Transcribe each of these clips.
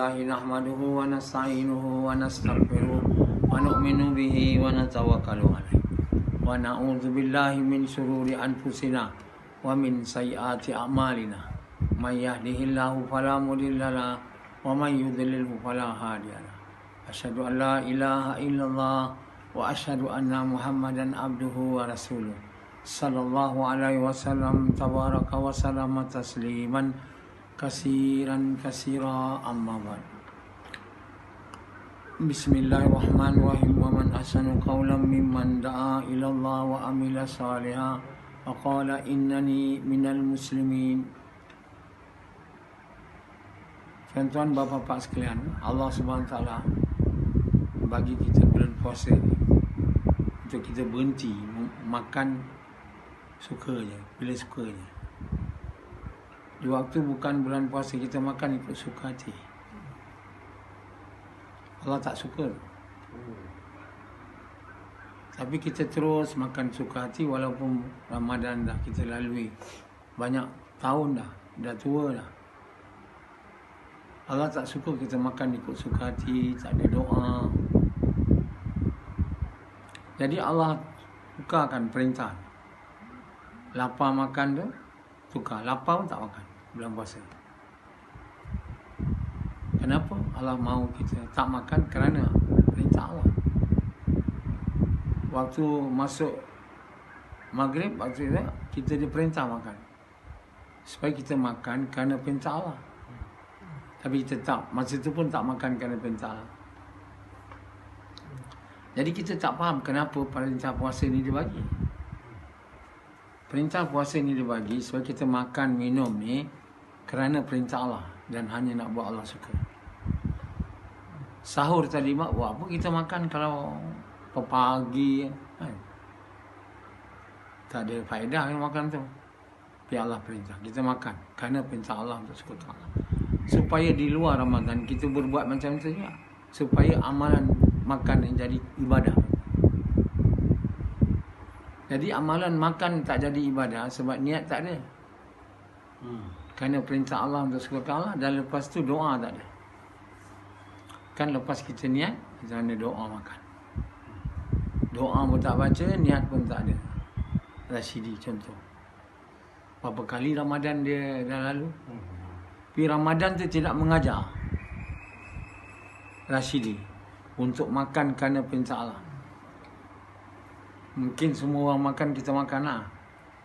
lillahi nahmaduhu wa nasta'inuhu wa nastaghfiruh wa nu'minu bihi wa natawakkalu alaihi wa na'udzu billahi min syururi anfusina wa min sayyiati a'malina may yahdihillahu fala mudilla lahu wa may yudlilhu fala hadiya lahu asyhadu an la ilaha illallah wa asyhadu anna muhammadan abduhu wa rasuluh sallallahu alaihi wasallam tabaraka wa sallama tasliman kasiran kasira amma ba'd. Bismillahirrahmanirrahim. Wa man ahsanu qawlan mimman da'a ila Allah wa amila salihan wa qala innani minal muslimin. Tuan-tuan, bapa-bapa sekalian, Allah Subhanahu wa taala bagi kita bulan puasa ni untuk kita berhenti makan suka je, bila suka je. Di waktu bukan bulan puasa kita makan ikut suka hati. Allah tak suka. Tapi kita terus makan suka hati walaupun Ramadan dah kita lalui banyak tahun dah tua dah. Allah tak suka kita makan ikut suka hati, tak ada doa. Jadi Allah tukarkan perintah. Lapar makan tu tukar, lapar pun tak makan bulan puasa. Kenapa Allah mahu kita tak makan? Kerana perintah Allah. Waktu masuk maghrib, waktu itu kita diperintah makan, supaya kita makan kerana perintah Allah. Tapi kita tak, masa itu pun tak makan kerana perintah Allah. Jadi kita tak faham kenapa perintah puasa ni dibagi. Perintah puasa ni dibagi supaya kita makan minum ni kerana perintah Allah dan hanya nak buat Allah suka. Sahur tadi mak buat apa kita makan kalau pagi kan? Tak ada faedah kan makan tu. Tapi Allah perintah kita makan kerana perintah Allah untuk suka Allah. Supaya di luar Ramadan kita berbuat macam tu juga, supaya amalan makan yang jadi ibadah. Jadi amalan makan tak jadi ibadah sebab niat tak ada. Kerana perintah Allah untuk suka Allah, dan lepas tu doa tak ada. Kan lepas kita niat, kita ada doa makan. Doa pun tak baca, niat pun tak ada. Rashidi contoh. Berapa kali Ramadan dia dah lalu. Tapi Ramadan tu tidak mengajar Rashidi untuk makan kerana perintah Allah. Mungkin semua orang makan, kita makan lah.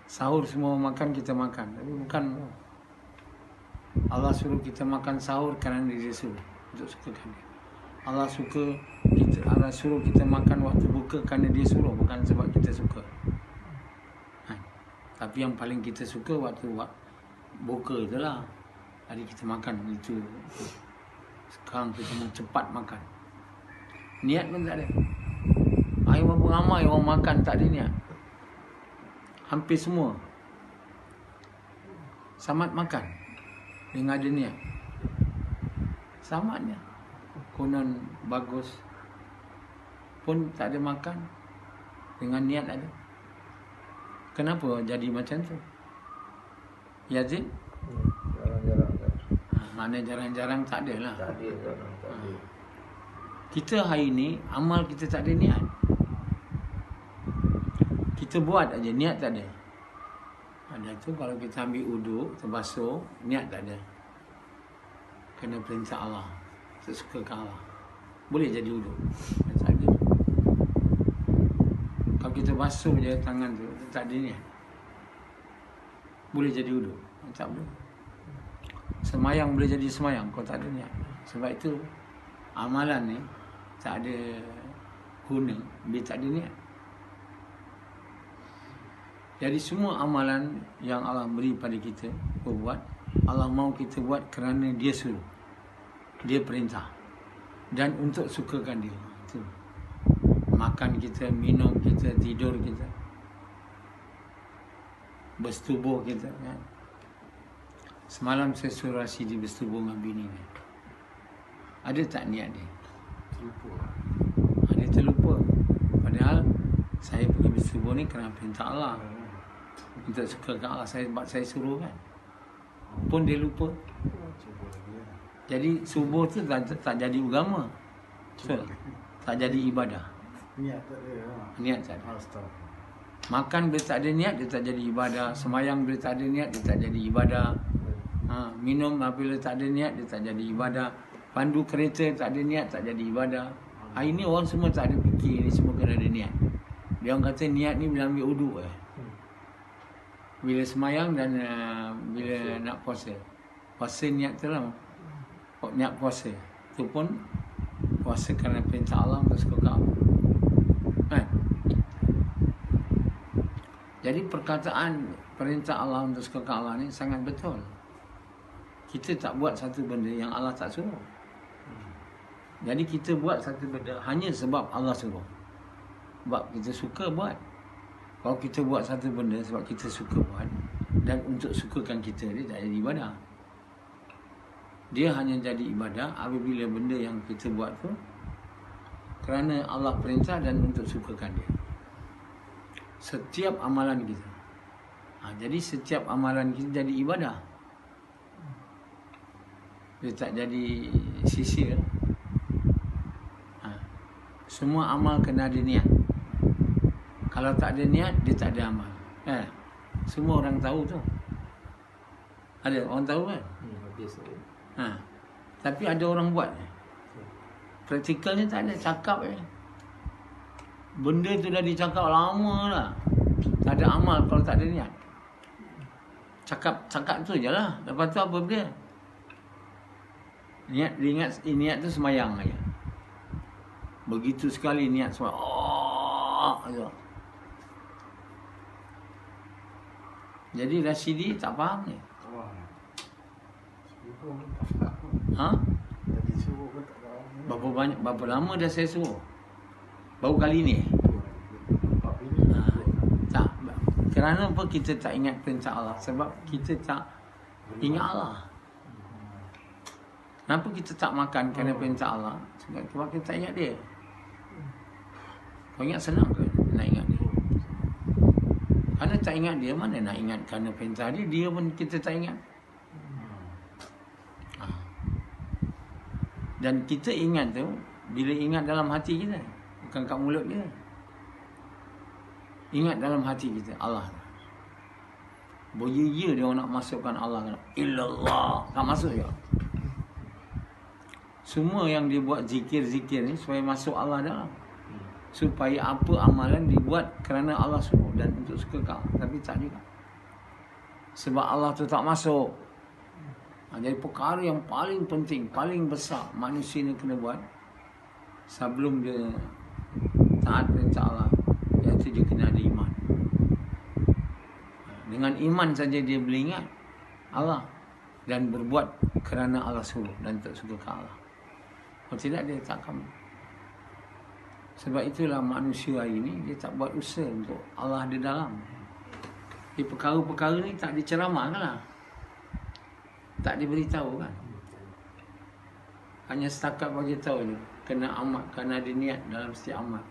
Sahur semua orang makan, kita makan. Tapi bukan. Allah suruh kita makan sahur kerana dia suruh, untuk sukakan dia. Allah suruh kita makan waktu buka kerana dia suruh, bukan sebab kita suka. Tapi yang paling kita suka waktu buka itulah. Hari kita makan itu. Sekarang kita mau cepat makan. Niat pun tak ada. Berapa ramai orang makan tak ada niat. Hampir semua samat makan dengan ada niat. Samatnya konon bagus pun tak ada makan dengan niat ada. Kenapa jadi macam tu? Yazid? Jarang-jarang. Mana jarang-jarang tak ada lah. Kita hari ni amal kita tak ada niat. Kita buat aja, niat tak ada. Ada tu kalau kita ambil uduk, terbasuh, niat tak ada. Kena perintah Allah, sesuka Allah. Boleh jadi uduk. Tak ada. Kalau kita basuh je tangan tu, tak ada niat. Boleh jadi uduk. Tak boleh. Semayang boleh jadi semayang kalau tak ada niat. Sebab itu amalan ni tak ada guna bila tak ada niat. Jadi semua amalan yang Allah beri pada kita buat, Allah mahu kita buat kerana dia suruh, dia perintah, dan untuk sukakan dia. Itu. Makan kita, minum kita, tidur kita, bersetubuh kita kan? Semalam saya suruh Rashidi bersetubuh dengan bini ni. Ada tak niat dia? Terlupa. Dia terlupa. Padahal saya pergi bersetubuh ni kerana perintah Allah. Untuk suka Allah, saya suruh kan. Pun dia lupa. Jadi subuh tu tak jadi agama. Tak jadi ibadah. Niat tak ada. Niat tak ada. Astaga. Makan bila tak ada niat, dia tak jadi ibadah. Semayang bila tak ada niat, dia tak jadi ibadah. Minum apabila tak ada niat, dia tak jadi ibadah. Pandu kereta tak ada niat, tak jadi ibadah. Ini orang semua tak ada fikir, ni semua kena ada niat. Dia orang kata niat ni bila ambil uduk bila semayang dan bila nak puasa. Puasa niat tu lah. Niat puasa. Itu pun puasa kerana perintah Allah untuk suka Allah. Kan? Jadi perkataan perintah Allah untuk suka Allah ni sangat betul. Kita tak buat satu benda yang Allah tak suruh. Jadi kita buat satu benda hanya sebab Allah suruh. Sebab kita suka buat. Kalau kita buat satu benda sebab kita suka buat dan untuk sukakan kita, dia tak jadi ibadah. Dia hanya jadi ibadah apabila benda yang kita buat tu kerana Allah perintah dan untuk sukakan dia. Setiap amalan kita. Jadi setiap amalan kita jadi ibadah. Dia tak jadi sisir. Semua amal kena ada niat. Kalau tak ada niat, dia tak ada amal. Semua orang tahu tu. Ada orang tahu kan? Biasa. Tapi ada orang buat. Praktikalnya tak ada, cakap benda tu dah dicakap lama dah. Tak ada amal kalau tak ada niat. Cakap tu je lah. Lepas tu apa dia? Niat tu semayang aja. Begitu sekali niat semayang. Jadi Rashidi tak faham ni. Jadi suruh pun tak faham. Berapa lama dah saya suruh? Baru kali ni? Tak. Kerana apa kita tak ingat perintah Allah? Sebab kita tak ingat Allah. Kenapa kita tak makan kerana perintah Allah? Sebab kita tak ingat dia. Kau ingat senang ke nak ingat dia? Kerana tak ingat dia, mana nak ingat kerana perintah dia? Dia pun kita tak ingat. Dan kita ingat tu bila ingat dalam hati kita, bukan kat mulut dia. Ingat dalam hati kita Allah. Boya dia orang nak masukkan Allah. Illallah. Tak masuk je. Semua yang dia buat zikir-zikir ni supaya masuk Allah dalam. Supaya apa amalan dibuat kerana Allah suruh dan untuk suka kau. Tapi tak juga. Sebab Allah tu tak masuk. Jadi perkara yang paling penting, paling besar manusia ni kena buat sebelum dia taat perintah Allah, iaitu dia kena ada iman. Dengan iman saja dia boleh ingat Allah dan berbuat kerana Allah suruh dan tak suka ke Allah. Kalau tidak, dia takkan. Sebab itulah manusia hari ini dia tak buat usaha untuk Allah ada dalam. Di perkara-perkara ni tak diceramahkan lah. Tak diberitahu kan. Hanya setakat bagi tahu je. Kena amal, kena ada niat dalam setiap amal.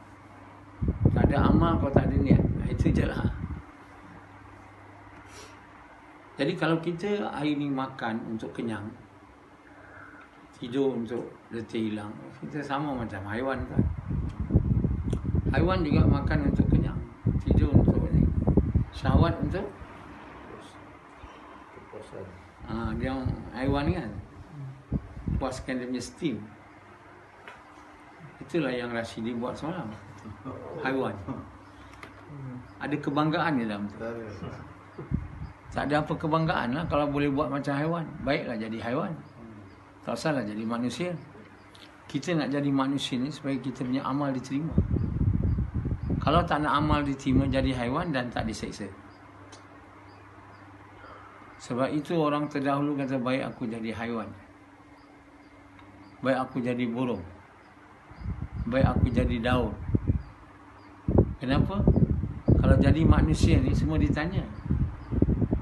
Tak ada amal kalau tak ada niat. Itu je lah. Jadi kalau kita hari ni makan untuk kenyang, tidur untuk letih hilang, kita sama macam haiwan kan. Haiwan juga makan untuk kenyang, tidur untuk ni, syahwat untuk Kepuasan. dia haiwan kan, puaskan dia punya steam. Itulah yang Rashidi buat semalam. Haiwan ada kebanggaan di dalam tu. Tak ada apa kebanggaan lah kalau boleh buat macam haiwan. Baiklah jadi haiwan, tak salah jadi manusia. Kita nak jadi manusia ni supaya kita punya amal diterima. Kalau tak nak amal diterima, jadi haiwan dan tak diseksa. Sebab itu orang terdahulu kata, baik aku jadi haiwan, baik aku jadi burung, baik aku jadi daun. Kenapa? Kalau jadi manusia ni semua ditanya,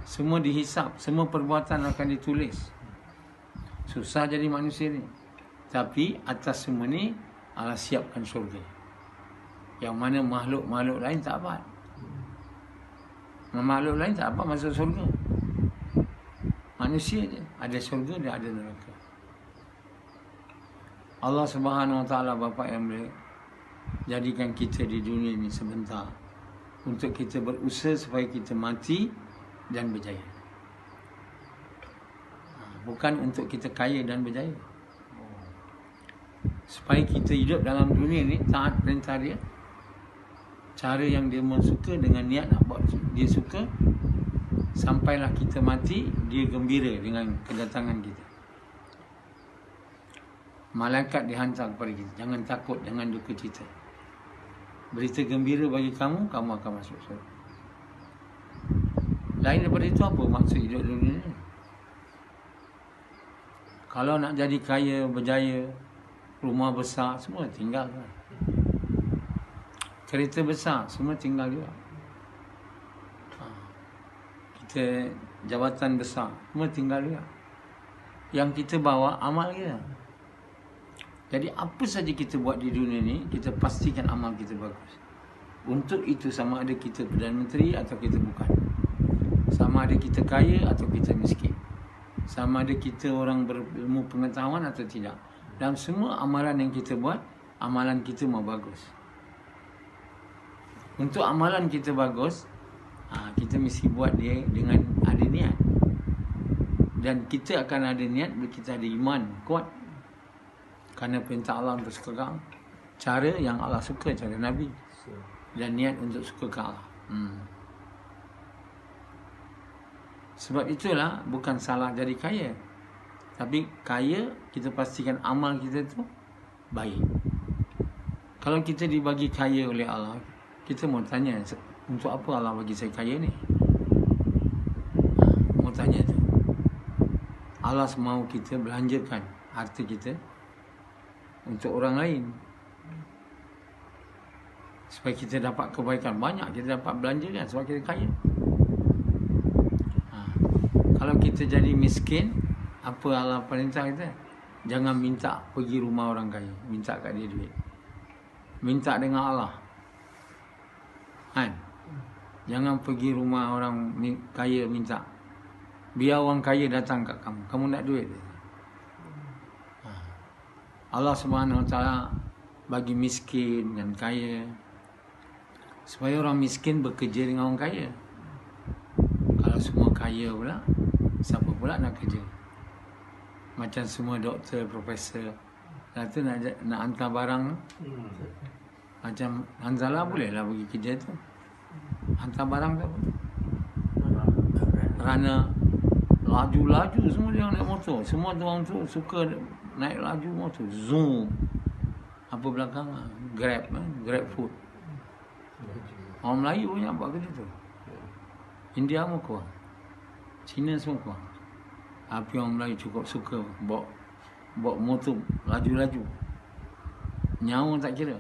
semua dihisap, semua perbuatan akan ditulis. Susah jadi manusia ni. Tapi atas semua ni Allah siapkan syurga, yang mana makhluk-makhluk lain tak dapat. Makhluk lain tak dapat masuk syurga. Manusia je ada syurga, dia ada neraka. Allah Subhanahu Wa Taala, Bapa yang mulia, jadikan kita di dunia ini sebentar untuk kita berusaha supaya kita mati dan berjaya. Bukan untuk kita kaya dan berjaya. Supaya kita hidup dalam dunia ni taat perintah dia, cara yang dia suka, dengan niat nak buat dia suka, sampailah kita mati dia gembira dengan kedatangan kita. Malaikat dihantar kepada kita, jangan takut, jangan duka cita. Berita gembira bagi kamu, kamu akan masuk surga. Lain daripada itu, apa maksud hidup dunia ni? Kalau nak jadi kaya, berjaya, rumah besar, semua tinggal lah. Kereta besar, semua tinggal juga. Kita jabatan besar, semua tinggal juga. Yang kita bawa, amal kita. Jadi apa saja kita buat di dunia ni, kita pastikan amal kita bagus. Untuk itu, sama ada kita Perdana Menteri atau kita bukan, sama ada kita kaya atau kita miskin, sama ada kita orang berilmu pengetahuan atau tidak, dalam semua amalan yang kita buat, amalan kita mau bagus. Untuk amalan kita bagus, kita mesti buat dia dengan ada niat. Dan kita akan ada niat bila kita ada iman kuat. Kerana perintah Allah untuk suka ke Allah, cara yang Allah suka, cara Nabi, dan niat untuk suka ke Allah. Sebab itulah bukan salah jadi kaya, tapi kaya kita pastikan amal kita tu baik. Kalau kita dibagi kaya oleh Allah, kita mau tanya, untuk apa Allah bagi saya kaya ni? Mau tanya tu. Allah mahu kita belanjakan harta kita untuk orang lain, supaya kita dapat kebaikan banyak. Kita dapat belanjakan sebab kita kaya. Kalau kita jadi miskin, apa Allah perintah kita? Jangan minta pergi rumah orang kaya, minta kat dia duit. Minta dengan Allah, kan? Jangan pergi rumah orang kaya minta. Biar orang kaya datang kat kamu, kamu nak duit. Allah Subhanahu Wa Taala bagi miskin dan kaya supaya orang miskin bekerja dengan orang kaya. Kalau semua kaya pula, siapa pula nak kerja? Macam semua doktor, profesor, tu nak hantar barang. Macam Hanzalah bolehlah pergi kerja tu, hantar barang tu. Kerana laju-laju semua dia naik motor. Semua orang tu suka naik laju motor. Zoom. Apa belakang? Grab, Grab food. Orang Melayu banyak buat kerja tu. India pun kurang, Cina semua kurang. Tapi orang Melayu cukup suka bawa motor laju-laju. Nyawa tak kira.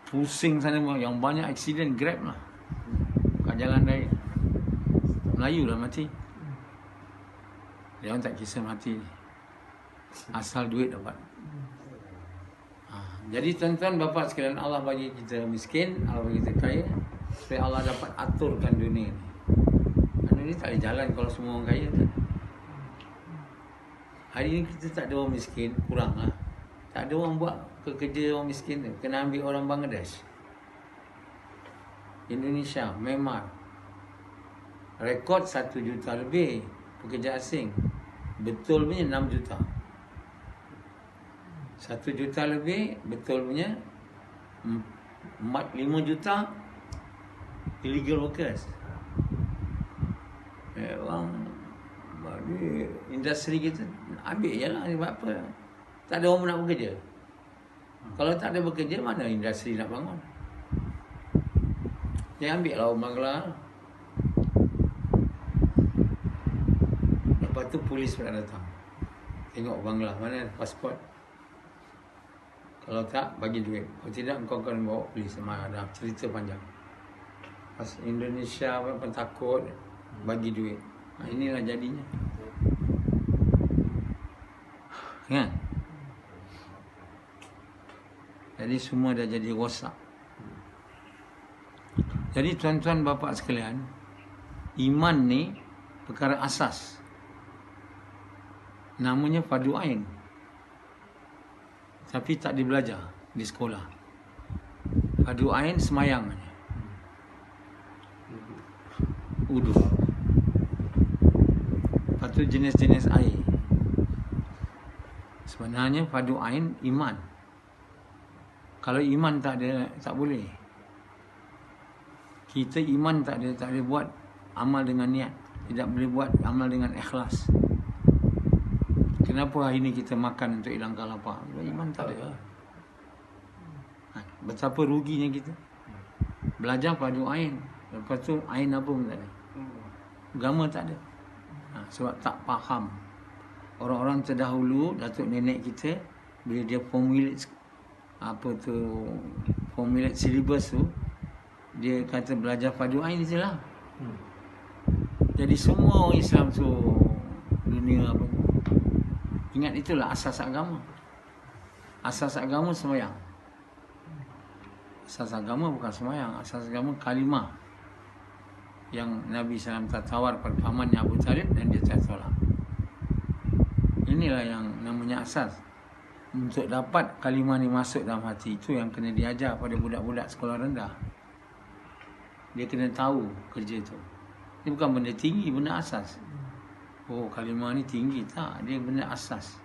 Pusing sana. Yang banyak aksiden Grab lah kat jalan raya. Melayu dah mati. Dia orang tak kisah mati, asal duit dapat. Jadi tuan-tuan bapa sekalian, Allah bagi kita miskin, Allah bagi kita kaya, supaya Allah dapat aturkan dunia ni. Dunia ni tak boleh jalan kalau semua orang kaya kan? Hari ni kita tak ada orang miskin, kurang lah. Tak ada orang buat kerja orang miskin tu. Kena ambil orang Bangladesh, Indonesia, Myanmar. Rekod 1 juta lebih pekerja asing. Betul punya 6 juta. 1 juta lebih, betul punya 5 juta illegal workers. Orang bagi industri kita ambil je lah. Sebab apa? Tak ada orang nak bekerja. Kalau tak ada bekerja, mana industri nak bangun? Dia ambil lah orang Bangla. Lepas tu polis pula datang, tengok Bangla, mana pasport. Kalau tak, bagi duit. Kalau tidak, kau akan bawa polis. Dah cerita panjang. Pas Indonesia pun takut, bagi duit. Inilah jadinya, kan? Jadi semua dah jadi rosak. Jadi tuan-tuan bapa sekalian, iman ni perkara asas. Namanya fardu ain. tapi tak dibelajar di sekolah. Fardu ain semayang. Wudu. Lepas tu jenis-jenis air. Sebenarnya fardu ain iman. Kalau iman tak ada, tak boleh. Kita iman tak ada buat amal dengan niat. Tidak boleh buat amal dengan ikhlas. Kenapa hari ni kita makan untuk hilangkan lapar? Iman tak ada. Betapa ruginya kita. Belajar fardu ain. Lepas tu ain apa pun tak ada. Agama tak ada. Sebab tak faham. Orang-orang terdahulu, datuk nenek kita, bila dia formulate formulate syllabus tu, dia kata belajar fardu ain je lah. Jadi semua orang Islam tu dunia apa, ingat itulah asas agama. Asas agama sembahyang. Asas agama bukan sembahyang. Asas agama kalimah yang Nabi SAW tawar pada pamannya Abu Talib dan dia tak tolak. Inilah yang namanya asas. Untuk dapat kalimah ni masuk dalam hati, itu yang kena diajar pada budak-budak sekolah rendah. Dia kena tahu kerja tu. Ini bukan benda tinggi, benda asas. Oh, kalimah ni tinggi. Tak, dia benda asas.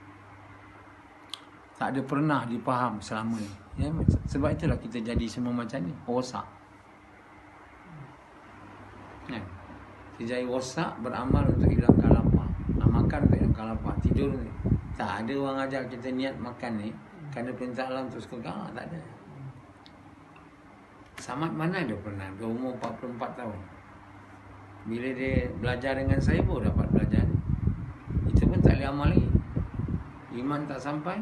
Tak ada pernah dipaham selama ni. Ya, sebab itulah kita jadi semua macam ni. Rosak. Ya. Kita jadi rosak, beramal untuk hilangkan lapar. Makan untuk hilangkan lapar. Tidur ni. Tak ada orang ajar kita niat makan ni kerana perintah Allah untuk suka. Tak ada. Samad mana dia pernah berumur 44 tahun. Bila dia belajar dengan saya pun dapat belajar. Itu pun tak boleh amal lagi. Iman tak sampai.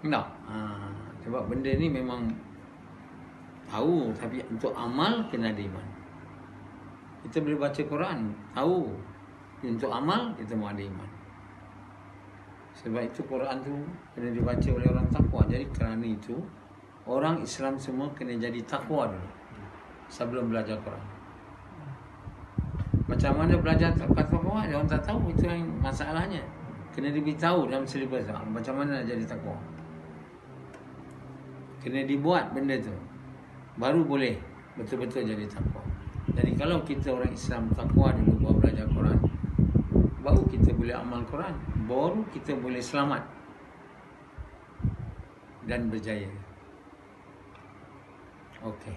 Tak. Sebab benda ni memang tahu, tapi untuk amal kena ada iman. Kita boleh baca Quran, tahu. Untuk amal kita mahu ada iman. Sebab itu Quran tu kena dibaca oleh orang takwa. Jadi kerana itu orang Islam semua kena jadi takwa dulu sebelum belajar Quran. Macam mana belajar takwa? Orang tak tahu, itu yang masalahnya. Kena diberitahu dalam silibus macam mana nak jadi takwa. Kena dibuat benda tu, baru boleh betul-betul jadi takwa. Jadi kalau kita orang Islam takwa dulu baru belajar Quran, baru kita boleh amal Quran, baru kita boleh selamat dan berjaya. Okey.